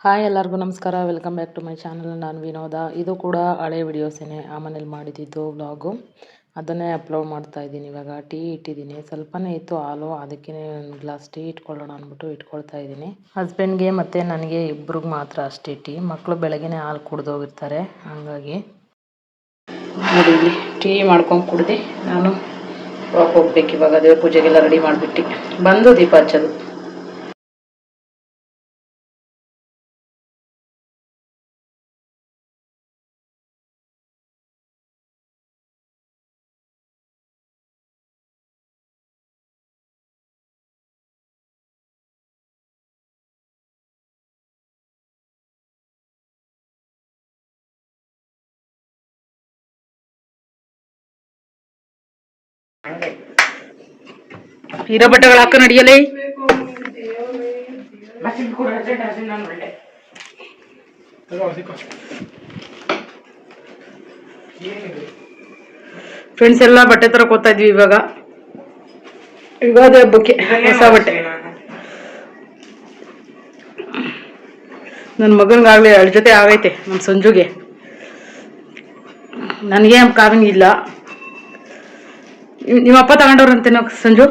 Hi ಎಲ್ಲರಿಗೂ ನಮಸ್ಕಾರ. Welcome back to my channel. ನಾನು ವಿನೋದ. ಇದು ಕೂಡ ಹಳೆ ವಿಡಿಯೋಸೇನೆ. ಆ ಮನೇಲಿ ಮಾಡಿದ್ದು ವ್ಲಾಗು, ಅದನ್ನೇ ಅಪ್ಲೋಡ್ ಮಾಡ್ತಾ ಇದ್ದೀನಿ. ಇವಾಗ ಟೀ ಇಟ್ಟಿದ್ದೀನಿ, ಸ್ವಲ್ಪನೇ ಇತ್ತು ಹಾಲು, ಅದಕ್ಕೆ ಒಂದು ಗ್ಲಾಸ್ ಟೀ ಇಟ್ಕೊಳ್ಳೋಣ ಅಂದ್ಬಿಟ್ಟು ಇಟ್ಕೊಳ್ತಾ ಇದ್ದೀನಿ. ಹಸ್ಬೆಂಡ್ಗೆ ಮತ್ತು ನನಗೆ ಇಬ್ರಿಗೆ ಮಾತ್ರ ಅಷ್ಟೇ ಟೀ. ಮಕ್ಕಳು ಬೆಳಗ್ಗೆನೇ ಹಾಲು ಕುಡ್ದೋಗಿರ್ತಾರೆ, ಹಂಗಾಗಿ ನೋಡಿ ಇಲ್ಲಿ ಟೀ ಮಾಡ್ಕೊಂಡು ಕುಡ್ದು ನಾನು ಹೋಗ್ಬೇಕು. ಇವಾಗ ದೇವ್ರ ಪೂಜೆಗೆಲ್ಲ ರೆಡಿ ಮಾಡಿಬಿಟ್ಟು ಬಂದು ದೀಪ ಹಚ್ಚೋದು. ಇರೋ ಬಟ್ಟೆಗಳು ಹಾಕ ನಡಿಯಲೇ. ಫ್ರೆಂಡ್ಸ್ ಎಲ್ಲ ಬಟ್ಟೆ ತರ ಹೋಗ್ತಾ ಇದ್ವಿ. ಇವಾಗ ಯುಗಾದಿ ಹಬ್ಬಕ್ಕೆ ಹೊಸ ಬಟ್ಟೆ. ನನ್ನ ಮಗನಿಗಾಗ್ಲಿ 2 ಜೊತೆ ಆಗೈತೆ, ನಮ್ಮ ಸಂಜುಗೆ. ನನಗೆ ಕಾವಿಂಗ್ ಇಲ್ಲ. ನಿಮ್ಮಪ್ಪ ತಗೊಂಡವ್ರಂತೇನೋ ಸಂಜು.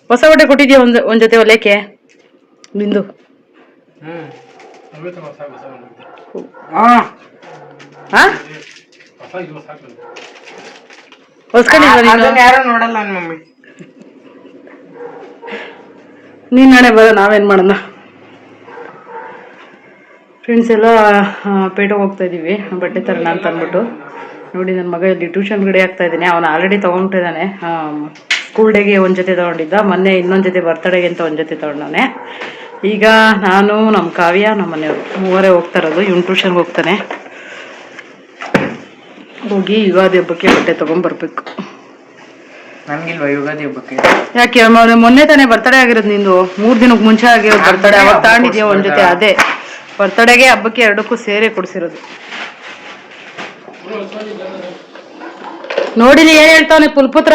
ಹೊಸ ಬಟ್ಟೆ ಕೊಟ್ಟಿದ್ಯಾ? ಒಂದ್ ಜೊತೆ ಹೊಲಿಯಕ್ಕೆ ನಿಂದು. ನೀನ್ ನಾಳೆ ಬರೋ, ನಾವೇನ್ ಮಾಡೋಣ. ಫ್ರೆಂಡ್ಸ್ ಎಲ್ಲ ಪೇಟೆಗೆ ಹೋಗ್ತಾ ಇದೀವಿ ಬಟ್ಟೆ ತರೋಣ ಅಂತ ಅಂದ್ಬಿಟ್ಟು. ನೋಡಿ ನನ್ನ ಮಗ ಇಲ್ಲಿ ಟ್ಯೂಷನ್ ರೆಡಿ ಆಗ್ತಾ ಇದ್ದೀನಿ. ಅವನು ಆಲ್ರೆಡಿ ತೊಗೊಂಡಿದ್ದಾನೆ. ಸ್ಕೂಲ್ ಡೇಗೆ ಒಂದು ಜೊತೆ ತೊಗೊಂಡಿದ್ದ, ಮೊನ್ನೆ ಇನ್ನೊಂದು ಜೊತೆ ಬರ್ತಡೇಗೆ ಅಂತ ಒಂದು ಜೊತೆ ತೊಗೊಂಡಾನೆ. ಈಗ ನಾನು, ನಮ್ಮ ಕಾವ್ಯ, ನಮ್ಮ ಮನೆಯವರು ಮೂವರೇ ಹೋಗ್ತಾ ಇರೋದು. ಇವನು ಟ್ಯೂಷನ್ಗೆ ಹೋಗ್ತಾನೆ. ಹೋಗಿ ಯುಗಾದಿ ಹಬ್ಬಕ್ಕೆ ಬಟ್ಟೆ ತೊಗೊಂಡ್ಬರ್ಬೇಕು. ನನ್ಗಿಲ್ವಾ ಯುಗಾದಿ ಹಬ್ಬಕ್ಕೆ? ಯಾಕೆ ಮೊನ್ನೆ ತಾನೇ ಬರ್ತಡೇ ಆಗಿರೋದು ನಿಂದು. 3 ದಿನಕ್ಕೆ ಮುಂಚೆ ಆಗಿರೋದು ಬರ್ತಡೇ. ಅವಾಗ ತಗೊಂಡಿದ್ಯಾ ಒಂದು ಜೊತೆ? ಅದೇ ಬರ್ತಡೇಗೆ ಹಬ್ಬಕ್ಕೆ 2ಕ್ಕೂ ಸೇರಿ ಕೊಡಿಸಿರೋದು. ನೋಡಿಲಿ ಏನ್ ಹೇಳ್ತಾವನೆ ಪುಲ್ಪುತ್ರ.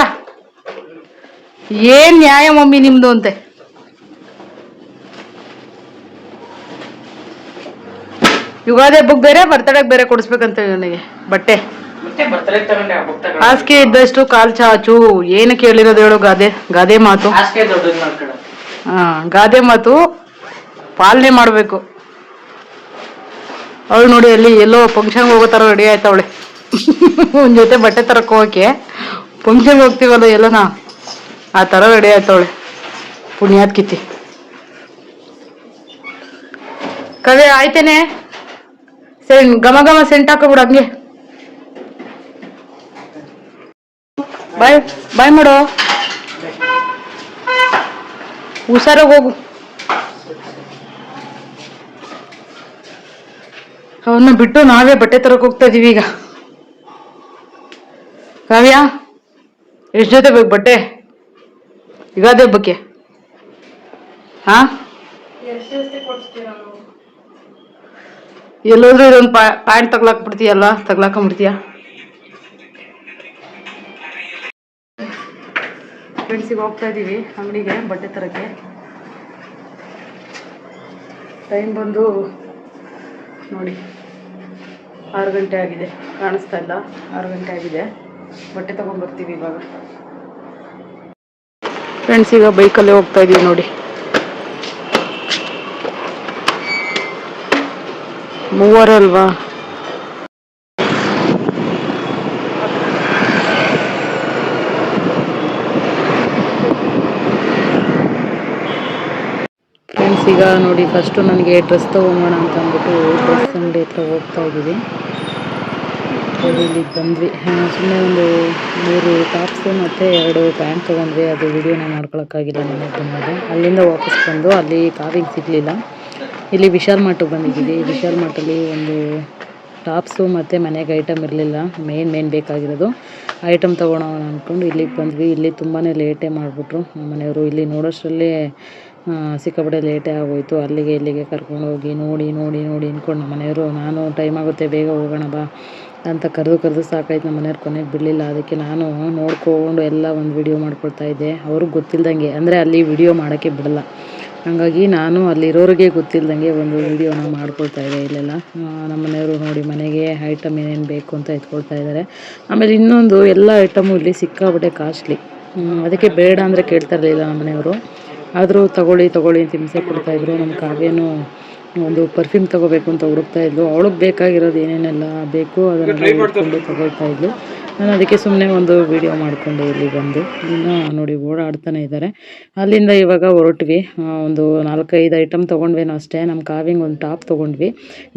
ಏನ್ ನ್ಯಾಯ ಮಮ್ಮಿ ನಿಮ್ದು ಅಂತೆ. ಯುಗಾದಿ ಹಬ್ಬಕ್ಕೆ ಬೇರೆ, ಬರ್ತಡೇಗೆ ಬೇರೆ ಕೊಡಿಸ್ಬೇಕಂತ ನನಗೆ ಬಟ್ಟೆ. ಹಾಸಿಗೆ ಇದ್ದಷ್ಟು ಕಾಲ್ ಚಾಚು. ಏನು ಕೇಳಿರೋದು ಹೇಳು? ಗಾದೆ ಮಾತು. ಗಾದೆ ಮಾತು ಪಾಲನೆ ಮಾಡ್ಬೇಕು. ಅವಳು ನೋಡಿ ಅಲ್ಲಿ ಎಲ್ಲೋ ಫಂಕ್ಷನ್ಗೆ ಹೋಗೋ ತರ ರೆಡಿ ಆಯ್ತವಳೆ. ಒಂದ್ ಜೊತೆ ಬಟ್ಟೆ ತರಕ್ ಹೋಗಕ್ಕೆ ಫಂಕ್ಷನ್ಗೆ ಹೋಗ್ತೀವಲ್ಲ ಎಲ್ಲನ, ಆ ತರ ರೆಡಿ ಆಯ್ತವಳೆ. ಪುಣ್ಯಾತ್ ಕಿತ್ತಿ. ಕವೆ ಆಯ್ತೇನೆ. ಘಮ ಘಮ ಸೆಂಟ್ ಹಾಕೋಬಿಡು ಹಂಗೆ. ಬಾಯ್ ಮಾಡೋ. ಹುಷಾರಾಗಿ ಹೋಗು. ಅವನ್ನ ಬಿಟ್ಟು ನಾವೇ ಬಟ್ಟೆ ತರಕ್ ಹೋಗ್ತಾ ಇದೀವಿ ಈಗ. ಕಾವ್ಯ, ಎಷ್ಟು ಜೊತೆ ಬೇಕು ಬಟ್ಟೆ ಯುಗಾದಿ ಹಬ್ಬಕ್ಕೆ? ಎಲ್ಲೋದ್ರೂ ಇದೊಂದು ಪ್ಯಾಂಟ್ ತಗ್ಲಾಕ್ಬಿಡ್ತೀಯಲ್ಲ, ತಗ್ಲಾಕೊಂಡ್ಬಿಡ್ತೀಯ. ಫ್ರೆಂಡ್ಸಿಗೆ ಹೋಗ್ತಾ ಇದೀವಿ ಅಂಗಡಿಗೆ ಬಟ್ಟೆ ತರಕ್ಕೆ. ಟೈಮ್ ಬಂದು ನೋಡಿ 6 ಗಂಟೆ ಆಗಿದೆ. ಕಾಣಿಸ್ತಾ ಇಲ್ಲ, 6 ಗಂಟೆ ಆಗಿದೆ. ಬಟ್ಟೆ ತಗೊಂಡ್ಬರ್ತೀವಿ ಇವಾಗ. ಫ್ರೆಂಡ್ಸ್ ಈಗ ಬೈಕಲ್ಲೇ ಹೋಗ್ತಾ ಇದೀವಿ ನೋಡಿ. 3 ಅಲ್ವಾ? ಫ್ರೆಂಡ್ಸ್ ಈಗ ನೋಡಿ, ಫಸ್ಟು ನನಗೆ ಡ್ರೆಸ್ ತೊಗೊಂಬೋಣ ಅಂತ ಅಂದ್ಬಿಟ್ಟು ಡ್ರೆಸ್ ಅಂಗಡಿ ಹತ್ರ ಹೋಗ್ತಾ ಇದ್ದೀವಿ. ಇಲ್ಲಿಗೆ ಬಂದ್ವಿ. ಸುಮ್ಮನೆ ಒಂದು 3 ಟಾಪ್ಸು ಮತ್ತು 2 ಪ್ಯಾಂಟ್ ತೊಗೊಂಡ್ವಿ. ಅದು ವಿಡಿಯೋನ ಮಾಡ್ಕೊಳಕ್ಕಾಗಿಲ್ಲ ನನಗೆ ಬಂದಾಗ. ಅಲ್ಲಿಂದ ವಾಪಸ್ ಬಂದು ಅಲ್ಲಿ ಕಾವಿಗೆ ಸಿಗಲಿಲ್ಲ. ಇಲ್ಲಿ ವಿಶಾಲ್ ಮಾರ್ಟಿಗೆ ಬಂದಿದ್ದೀವಿ. ವಿಶಾಲ್ ಮಾರ್ಟಲ್ಲಿ ಒಂದು ಟಾಪ್ಸು ಮತ್ತು ಮನೆಗೆ ಐಟಮ್ ಇರಲಿಲ್ಲ. ಮೇನ್ ಬೇಕಾಗಿರೋದು ಐಟಮ್ ತೊಗೊಳೋಣ ಅಂದ್ಕೊಂಡು ಇಲ್ಲಿಗೆ ಬಂದ್ವಿ. ಇಲ್ಲಿ ತುಂಬಾ ಲೇಟೇ ಮಾಡಿಬಿಟ್ರು ನಮ್ಮ ಮನೆಯವರು. ಇಲ್ಲಿ ನೋಡೋಷ್ಟರಲ್ಲೇ ಸಿಕ್ಕಾಪಟ್ಟೆ ಲೇಟೇ ಆಗೋಯಿತು. ಅಲ್ಲಿಗೆ ಇಲ್ಲಿಗೆ ಕರ್ಕೊಂಡೋಗಿ ನೋಡಿ ಅಂದ್ಕೊಂಡು ನಮ್ಮ ಮನೆಯವರು, ನಾನು ಟೈಮ್ ಆಗುತ್ತೆ ಬೇಗ ಹೋಗೋಣ ಬಾ ಅಂತ ಕರೆದು ಸಾಕಾಯ್ತು. ನಮ್ಮ ಮನೆಯವ್ರು ಕೊನೆಗೆ ಬಿಡಲಿಲ್ಲ. ಅದಕ್ಕೆ ನಾನು ನೋಡ್ಕೊಂಡು ಎಲ್ಲ ಒಂದು ವಿಡಿಯೋ ಮಾಡ್ಕೊಳ್ತಾ ಇದ್ದೆ. ಅವ್ರಿಗೆ ಗೊತ್ತಿಲ್ದಂಗೆ, ಅಂದರೆ ಅಲ್ಲಿ ವಿಡಿಯೋ ಮಾಡೋಕ್ಕೆ ಬಿಡಲ್ಲ. ಹಾಗಾಗಿ ನಾನು ಅಲ್ಲಿರೋರಿಗೆ ಗೊತ್ತಿಲ್ದಂಗೆ ಒಂದು ವೀಡಿಯೋನ ಮಾಡ್ಕೊಳ್ತಾ ಇದ್ದೆ ಇಲ್ಲೆಲ್ಲ. ನಮ್ಮ ಮನೆಯವರು ನೋಡಿ ಮನೆಗೆ ಐಟಮ್ ಏನೇನು ಬೇಕು ಅಂತ ಎತ್ಕೊಳ್ತಾ ಇದ್ದಾರೆ. ಆಮೇಲೆ ಇನ್ನೊಂದು ಎಲ್ಲ ಐಟಮು ಇಲ್ಲಿ ಸಿಕ್ಕಾಪಟ್ಟೆ ಕಾಸ್ಟ್ಲಿ. ಅದಕ್ಕೆ ಬೇಡ ಅಂದರೆ ಕೇಳ್ತಾ ಇರಲಿಲ್ಲ ನಮ್ಮ ಮನೆಯವರು. ಆದರೂ ತಗೊಳ್ಳಿ ಅಂತ ಹಿಂಸೆ ಕೊಡ್ತಾಯಿದ್ರು. ನಮ್ಮ ಕಾವ್ಯನೂ ಒಂದು ಪರ್ಫ್ಯೂಮ್ ತೊಗೋಬೇಕು ಅಂತ ಹುಡುಕ್ತಾ ಇದ್ಲು. ಅವಳಿಗೆ ಬೇಕಾಗಿರೋದು ಏನೇನೆಲ್ಲ ಬೇಕು ಅದನ್ನೆಲ್ಲ ಹುಡ್ಕೊಂಡು ತೊಗೊಳ್ತಾ ಇದ್ಲು. ನಾನು ಅದಕ್ಕೆ ಸುಮ್ಮನೆ ಒಂದು ವೀಡಿಯೋ ಮಾಡಿಕೊಂಡೆ ಇಲ್ಲಿ ಬಂದು. ಇನ್ನು ನೋಡಿ ಓಡಾಡ್ತಾನೆ ಇದ್ದಾರೆ. ಅಲ್ಲಿಂದ ಇವಾಗ ಹೊರಟ್ವಿ. ಒಂದು 4-5 ಐಟಮ್ ತೊಗೊಂಡ್ವೇನೋ ಅಷ್ಟೇ. ನಮ್ಮ ಕಾವ್ಯಂಗೆ ಒಂದು ಟಾಪ್ ತೊಗೊಂಡ್ವಿ.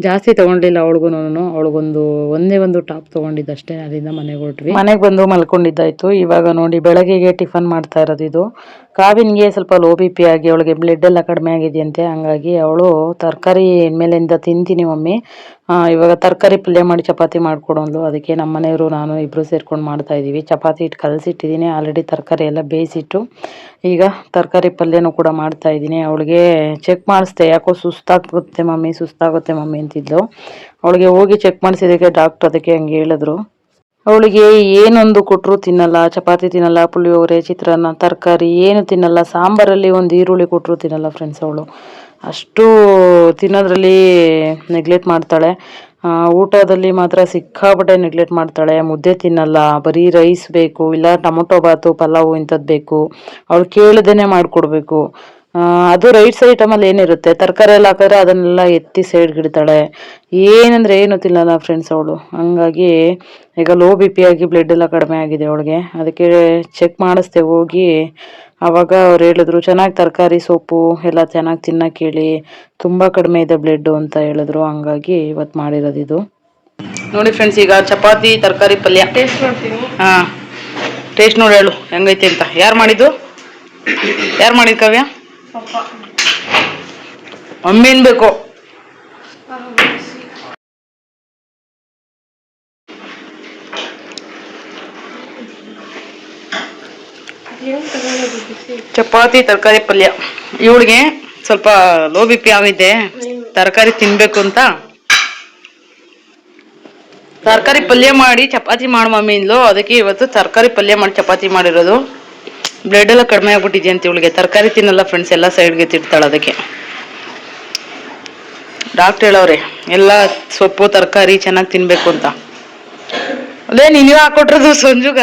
ಜಾಸ್ತಿ ತೊಗೊಂಡಿಲ್ಲ ಅವಳಿಗೂ. ಅವಳಿಗೊಂದು ಒಂದೇ ಒಂದು ಟಾಪ್ ತೊಗೊಂಡಿದ್ದಷ್ಟೇ. ಅಲ್ಲಿಂದ ಮನೆಗೆ ಹೊರಟ್ವಿ. ಮನೆಗೆ ಬಂದು ಮಲ್ಕೊಂಡಿದ್ದಾಯ್ತು. ಇವಾಗ ನೋಡಿ ಬೆಳಗ್ಗೆಗೆ ಟಿಫನ್ ಮಾಡ್ತಾ ಇರೋದು ಇದು. ಕಾವ್ಯನಿಗೆ ಸ್ವಲ್ಪ ಲೋ ಬಿ ಪಿ ಆಗಿ ಅವಳಿಗೆ ಬ್ಲಡ್ ಎಲ್ಲ ಕಡಿಮೆ ಆಗಿದೆಯಂತೆ. ಹಂಗಾಗಿ ಅವಳು ತರಕಾರಿ ಮೇಲಿಂದ ತಿಂತೀನಿ ಮಮ್ಮಿ, ಇವಾಗ ತರಕಾರಿ ಪಲ್ಯ ಮಾಡಿ ಚಪಾತಿ ಮಾಡ್ಕೊಡೋದು. ಅದಕ್ಕೆ ನಮ್ಮ ಮನೆಯವರು ನಾನು ಇಬ್ಬರು ಸೇರ್ಕೊಂಡು ಮಾಡ್ತಾ ಇದ್ದೀವಿ. ಚಪಾತಿ ಹಿಟ್ಟು ಕಲಸಿಟ್ಟಿದ್ದೀನಿ ಆಲ್ರೆಡಿ. ತರಕಾರಿ ಎಲ್ಲ ಬೇಯಿಸಿಟ್ಟು ಈಗ ತರಕಾರಿ ಪಲ್ಯನೂ ಕೂಡ ಮಾಡ್ತಾ ಇದ್ದೀನಿ. ಅವಳಿಗೆ ಚೆಕ್ ಮಾಡಿಸ್ದೆ, ಯಾಕೋ ಸುಸ್ತಾಗುತ್ತೆ ಮಮ್ಮಿ ಅಂತಿದ್ಲು. ಅವಳಿಗೆ ಹೋಗಿ ಚೆಕ್ ಮಾಡಿಸಿದ್ದಕ್ಕೆ ಡಾಕ್ಟ್ರ್ ಅದಕ್ಕೆ ಹಂಗೆ ಹೇಳಿದ್ರು. ಅವಳಿಗೆ ಏನೊಂದು ಕೊಟ್ಟರು ತಿನ್ನಲ್ಲ. ಚಪಾತಿ ತಿನ್ನಲ್ಲ, ಪುಳಿಯೋಗರೆ, ಚಿತ್ರಾನ್ನ, ತರಕಾರಿ ಏನು ತಿನ್ನಲ್ಲ. ಸಾಂಬಾರಲ್ಲಿ ಒಂದು ಈರುಳ್ಳಿ ಕೊಟ್ಟರು ತಿನ್ನಲ್ಲ ಫ್ರೆಂಡ್ಸ್. ಅವಳು ಅಷ್ಟು ತಿನ್ನೋದ್ರಲ್ಲಿ ನೆಗ್ಲೆಕ್ಟ್ ಮಾಡ್ತಾಳೆ. ಊಟದಲ್ಲಿ ಮಾತ್ರ ಸಿಕ್ಕಾಪಟ್ಟೆ ನೆಗ್ಲೆಕ್ಟ್ ಮಾಡ್ತಾಳೆ. ಮುದ್ದೆ ತಿನ್ನಲ್ಲ, ಬರೀ ರೈಸ್ ಬೇಕು, ಇಲ್ಲ ಟೊಮೊಟೊ ಬಾತು, ಪಲಾವು ಇಂಥದ್ದು ಬೇಕು. ಅವಳು ಕೇಳದೇನೆ ಮಾಡಿಕೊಡ್ಬೇಕು. ಅದು ರೈಟ್ಸ್ ಐಟಮಲ್ಲಿ ಏನಿರುತ್ತೆ, ತರಕಾರಿ ಎಲ್ಲ ಹಾಕಿದ್ರೆ ಅದನ್ನೆಲ್ಲ ಎತ್ತಿ ಸೈಡ್ಗಿಡ್ತಾಳೆ. ಏನಂದರೆ ಏನು ತಿನ್ನಲ್ಲ ಫ್ರೆಂಡ್ಸ್ ಅವಳು. ಹಂಗಾಗಿ ಈಗ ಲೋ ಬಿ ಪಿ ಆಗಿ ಬ್ಲಡ್ ಎಲ್ಲ ಕಡಿಮೆ ಆಗಿದೆ ಅವಳಿಗೆ. ಅದಕ್ಕೆ ಚೆಕ್ ಮಾಡಿಸ್ದೆ ಹೋಗಿ. ಆವಾಗ ಅವ್ರು ಹೇಳಿದ್ರು ಚೆನ್ನಾಗಿ ತರಕಾರಿ ಸೊಪ್ಪು ಎಲ್ಲ ಚೆನ್ನಾಗಿ ತಿನ್ನೋಕೆ ಹೇಳಿ, ತುಂಬ ಕಡಿಮೆ ಇದೆ ಬ್ಲಡ್ಡು ಅಂತ ಹೇಳಿದ್ರು. ಹಂಗಾಗಿ ಇವತ್ತು ಮಾಡಿರೋದು ಇದು ನೋಡಿ ಫ್ರೆಂಡ್ಸ್. ಈಗ ಚಪಾತಿ ತರಕಾರಿ ಪಲ್ಯ ಟೇಸ್ಟ್ ಮಾಡ್ತೀನಿ. ಹಾಂ, ಟೇಸ್ಟ್ ನೋಡಿ ಹೇಳು ಹೆಂಗೈತೆ ಅಂತ. ಯಾರು ಮಾಡಿದ್ದು ಕಾವ್ಯ? ಮಮ್ಮಿ ಅನ್ಬೇಕು. ಚಪಾತಿ ತರಕಾರಿ ಪಲ್ಯ. ಇವಳಿಗೆ ಸ್ವಲ್ಪ ಲೋ ಬಿ ಪಿ ಆಗಿದೆ, ತರಕಾರಿ ತಿನ್ಬೇಕು ಅಂತ ತರಕಾರಿ ಪಲ್ಯ ಮಾಡಿ ಚಪಾತಿ ಮಾಡಿ ಮಮ್ಮಿ ಇಂದ್ಲು. ಅದಕ್ಕೆ ಇವತ್ತು ತರಕಾರಿ ಪಲ್ಯ ಮಾಡಿ ಚಪಾತಿ ಮಾಡಿರೋದು. ಬ್ಲಡ್ ಎಲ್ಲ ಕಡಿಮೆ ಆಗ್ಬಿಟ್ಟಿದೆ ಅಂತ ಇವಳಿಗೆ. ತರಕಾರಿ ತಿನ್ನಲ್ಲ ಫ್ರೆಂಡ್ಸ್, ಎಲ್ಲ ಸೈಡ್ಗೆ ತಿರ್ತಾಳೆ. ಅದಕ್ಕೆ ಡಾಕ್ಟರ್ ಹೇಳವ್ರೆ ಎಲ್ಲ ಸೊಪ್ಪು ತರಕಾರಿ ಚೆನ್ನಾಗಿ ತಿನ್ಬೇಕು ಅಂತ. ಅದೇ ನೀನು ಹಾಕೊಟ್ರದು ಸಂಜುಗ.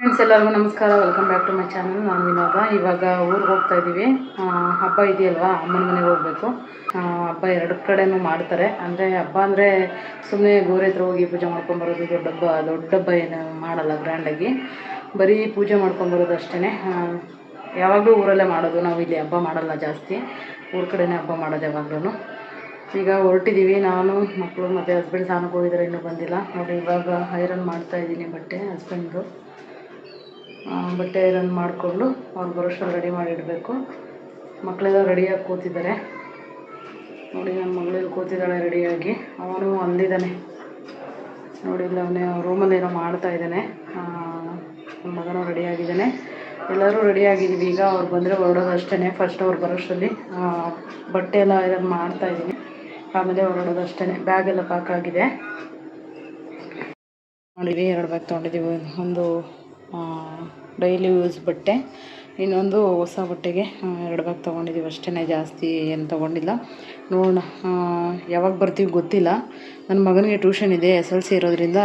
ಫ್ರೆಂಡ್ಸ್ ಎಲ್ಲರಿಗೂ ನಮಸ್ಕಾರ, welcome back to my channel. ನಾನು ವಿನೋದ. ಇವಾಗ ಊರಿಗೆ ಹೋಗ್ತಾ ಇದ್ದೀವಿ. ಹಬ್ಬ ಇದೆಯಲ್ವಾ, ಅಮ್ಮನ ಮನೆಗೆ ಹೋಗ್ಬೇಕು. ಹಬ್ಬ 2 ಕಡೆನೂ ಮಾಡ್ತಾರೆ. ಅಂದರೆ ಹಬ್ಬ ಅಂದರೆ ಸುಮ್ಮನೆ ಗೋರೆ ಹತ್ರ ಹೋಗಿ ಪೂಜೆ ಮಾಡ್ಕೊಂಬರೋದು. ದೊಡ್ಡ ಹಬ್ಬ ಏನು ಮಾಡಲ್ಲ ಗ್ರ್ಯಾಂಡಾಗಿ, ಬರೀ ಪೂಜೆ ಮಾಡ್ಕೊಂಬರೋದು ಅಷ್ಟೇ. ಯಾವಾಗಲೂ ಊರಲ್ಲೇ ಮಾಡೋದು ನಾವು. ಇಲ್ಲಿ ಹಬ್ಬ ಮಾಡಲ್ಲ ಜಾಸ್ತಿ, ಊರ ಕಡೆನೇ ಹಬ್ಬ ಮಾಡೋದು ಯಾವಾಗಲೂ. ಈಗ ಹೊರಟಿದ್ದೀವಿ ನಾನು, ಮಕ್ಕಳು ಮತ್ತು ಹಸ್ಬೆಂಡ್ ಸ್ನಾನಕ್ಕೆ ಹೋಗಿದ್ದಾರೆ, ಇನ್ನೂ ಬಂದಿಲ್ಲ. ನೋಡಿ ಇವಾಗ ಐರನ್ ಮಾಡ್ತಾಯಿದ್ದೀನಿ ಬಟ್ಟೆ. ಹಸ್ಬೆಂಡ್ದು ಬಟ್ಟೆ ಐರನ್ ಮಾಡಿಕೊಂಡು ಅವ್ರು ಬರೋಷ್ಟು ರೆಡಿ ಮಾಡಿಡಬೇಕು. ಮಕ್ಕಳೆಲ್ಲ ರೆಡಿಯಾಗಿ ಕೂತಿದ್ದಾರೆ ನೋಡಿ. ನನ್ನ ಮಗಳು ಕೂತಿದ್ದಾಳೆ ರೆಡಿಯಾಗಿ. ಅವನು ಅಂದಿದ್ದಾನೆ ನೋಡಿ, ಇಲ್ಲ ಅವನೇ ರೂಮಲ್ಲಿ ಏನೋ ಮಾಡ್ತಾಯಿದ್ದಾನೆ. ನನ್ನ ಮಗನೂ ರೆಡಿಯಾಗಿದ್ದಾನೆ. ಎಲ್ಲರೂ ರೆಡಿಯಾಗಿದ್ದೀವಿ. ಈಗ ಅವ್ರು ಬಂದರೆ ಹೊರಡೋದು ಅಷ್ಟೇ. ಫಸ್ಟ್ ಅವ್ರು ಬರೋಷ್ಟರಲ್ಲಿ ಬಟ್ಟೆ ಎಲ್ಲ ಐರನ್ ಮಾಡ್ತಾಯಿದ್ದೀನಿ, ಆಮೇಲೆ ಹೊರಡೋದು ಅಷ್ಟೇ. ಬ್ಯಾಗೆಲ್ಲ ಪ್ಯಾಕ್ ಆಗಿದೆ. ನೋಡಿವಿ 2 ಬ್ಯಾಗ್ ತೊಗೊಂಡಿದ್ದೀವಿ. ಒಂದು ಡೈಲಿ ಯೂಸ್ ಬಟ್ಟೆ, ಇನ್ನೊಂದು ಹೊಸ ಬಟ್ಟೆಗೆ 2 ಬ್ಯಾಗ್ ತೊಗೊಂಡಿದ್ದೀವಿ ಅಷ್ಟೇ. ಜಾಸ್ತಿ ಏನು ತೊಗೊಂಡಿಲ್ಲ. ನೋಡೋಣ ಯಾವಾಗ ಬರ್ತೀವಿ ಗೊತ್ತಿಲ್ಲ. ನನ್ನ ಮಗನಿಗೆ ಟ್ಯೂಷನ್ ಇದೆ, SLC ಇರೋದ್ರಿಂದ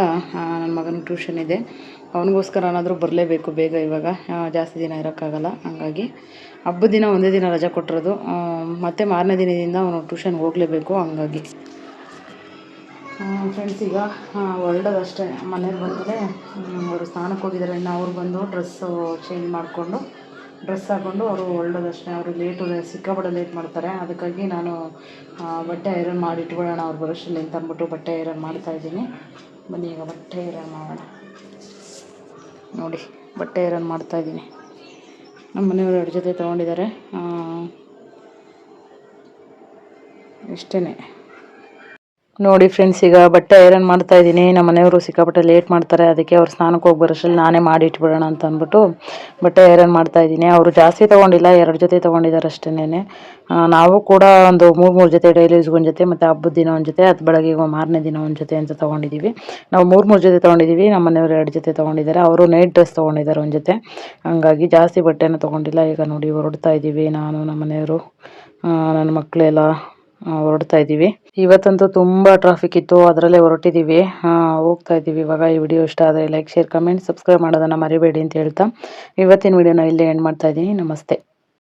ನನ್ನ ಮಗನಿಗೆ ಟ್ಯೂಷನ್ ಇದೆ. ಅವನಿಗೋಸ್ಕರ ಏನಾದರೂ ಬರಲೇಬೇಕು ಬೇಗ. ಇವಾಗ ಜಾಸ್ತಿ ದಿನ ಇರೋಕ್ಕಾಗಲ್ಲ. ಹಂಗಾಗಿ ಹಬ್ಬದ ದಿನ ಒಂದೇ ದಿನ ರಜೆ ಕೊಟ್ಟಿರೋದು, ಮತ್ತು ಮಾರನೇ ದಿನದಿಂದ ಅವನು ಟ್ಯೂಷನ್ಗೆ ಹೋಗಲೇಬೇಕು. ಹಂಗಾಗಿ ಫ್ರೆಂಡ್ಸ್ ಈಗ ಹೊರಡೋದಷ್ಟೇ. ಮನೇಲಿ ಬಂದರೆ ಅವರು ಸ್ನಾನಕ್ಕೆ ಹೋಗಿದ್ದಾರೆ. ಇನ್ನು ಅವ್ರು ಬಂದು ಡ್ರೆಸ್ಸು ಚೇಂಜ್ ಮಾಡಿಕೊಂಡು ಡ್ರೆಸ್ ಹಾಕ್ಕೊಂಡು ಅವರು ಹೊರಡೋದಷ್ಟೇ. ಅವರು ಸಿಕ್ಕಾಪಟ್ಟೆ ಲೇಟ್ ಮಾಡ್ತಾರೆ. ಅದಕ್ಕಾಗಿ ನಾನು ಬಟ್ಟೆ ಐರನ್ ಮಾಡಿ ಇಟ್ಬಿಡೋಣ ಅವ್ರು ಬರೋಷ್ಟರಲ್ಲಿ ಅಂತ ಅಂದ್ಬಿಟ್ಟು ಬಟ್ಟೆ ಐರನ್ ಮಾಡ್ತಾಯಿದ್ದೀನಿ. ಬನ್ನಿ ಈಗ ಬಟ್ಟೆ ಐರನ್ ಮಾಡೋಣ. ನೋಡಿ ಬಟ್ಟೆ ಐರನ್ ಮಾಡ್ತಾಯಿದ್ದೀನಿ. ನಮ್ಮ ಮನೆಯವರು 2 ಜೊತೆ ತೊಗೊಂಡಿದ್ದಾರೆ. ಇಷ್ಟೇ. ನೋಡಿ ಫ್ರೆಂಡ್ಸ್, ಈಗ ಬಟ್ಟೆ ಐರನ್ ಮಾಡ್ತಾ ಇದ್ದೀನಿ. ನಮ್ಮ ಮನೆಯವರು ಸಿಕ್ಕಾಪಟ್ಟೆ ಲೇಟ್ ಮಾಡ್ತಾರೆ, ಅದಕ್ಕೆ ಅವ್ರು ಸ್ನಾನಕ್ಕೆ ಹೋಗಿ ಬರೋಷ್ಟ್ರಲ್ಲಿ ನಾನೇ ಮಾಡಿ ಇಟ್ಬಿಡೋಣ ಅಂತ ಅಂದ್ಬಿಟ್ಟು ಬಟ್ಟೆ ಐರನ್ ಮಾಡ್ತಾ ಇದ್ದೀನಿ. ಅವರು ಜಾಸ್ತಿ ತೊಗೊಂಡಿಲ್ಲ, 2 ಜೊತೆ ತೊಗೊಂಡಿದ್ದಾರೆ ಅಷ್ಟೇನೆ. ನಾವು ಕೂಡ ಒಂದು 3 ಜೊತೆ, ಡೈಲಿ ಯೂಸ್ಗೆ ಒಂದು ಜೊತೆ, ಮತ್ತು ಹಬ್ಬದ ದಿನ ಒಂದು ಜೊತೆ, ಅದು ಬೆಳಗ್ಗೆ ಮಾರನೇ ದಿನ ಒಂದು ಜೊತೆ ಅಂತ ತೊಗೊಂಡಿದ್ದೀವಿ. ನಾವು 3 ಜೊತೆ ತೊಗೊಂಡಿದ್ದೀವಿ. ನಮ್ಮ ಮನೆಯವರು 2 ಜೊತೆ ತೊಗೊಂಡಿದ್ದಾರೆ. ಅವರು ನೈಟ್ ಡ್ರೆಸ್ ತೊಗೊಂಡಿದ್ದಾರೆ ಒಂದು ಜೊತೆ. ಹಂಗಾಗಿ ಜಾಸ್ತಿ ಬಟ್ಟೆನ ತೊಗೊಂಡಿಲ್ಲ. ಈಗ ನೋಡಿ ಹೊರಡ್ತಾ ಇದ್ದೀವಿ, ನಾನು, ನಮ್ಮ ಮನೆಯವರು, ನನ್ನ ಮಕ್ಕಳೆಲ್ಲ ಹೊರಡ್ತಾ ಇದ್ದೀವಿ. ಇವತ್ತಂತೂ ತುಂಬ ಟ್ರಾಫಿಕ್ ಇತ್ತು, ಅದರಲ್ಲೇ ಹೊರಟಿದ್ದೀವಿ. ಹೋಗ್ತಾ ಇದ್ದೀವಿ ಇವಾಗ. ಈ ವಿಡಿಯೋ ಇಷ್ಟ ಆದರೆ ಲೈಕ್, ಶೇರ್, ಕಮೆಂಟ್, ಸಬ್ಸ್ಕ್ರೈಬ್ ಮಾಡೋದನ್ನು ಮರಿಬೇಡಿ ಅಂತ ಹೇಳ್ತಾ ಇವತ್ತಿನ ವಿಡಿಯೋನ ಇಲ್ಲೇ ಎಂಡ್ ಮಾಡ್ತಾ ಇದ್ದೀನಿ. ನಮಸ್ತೆ.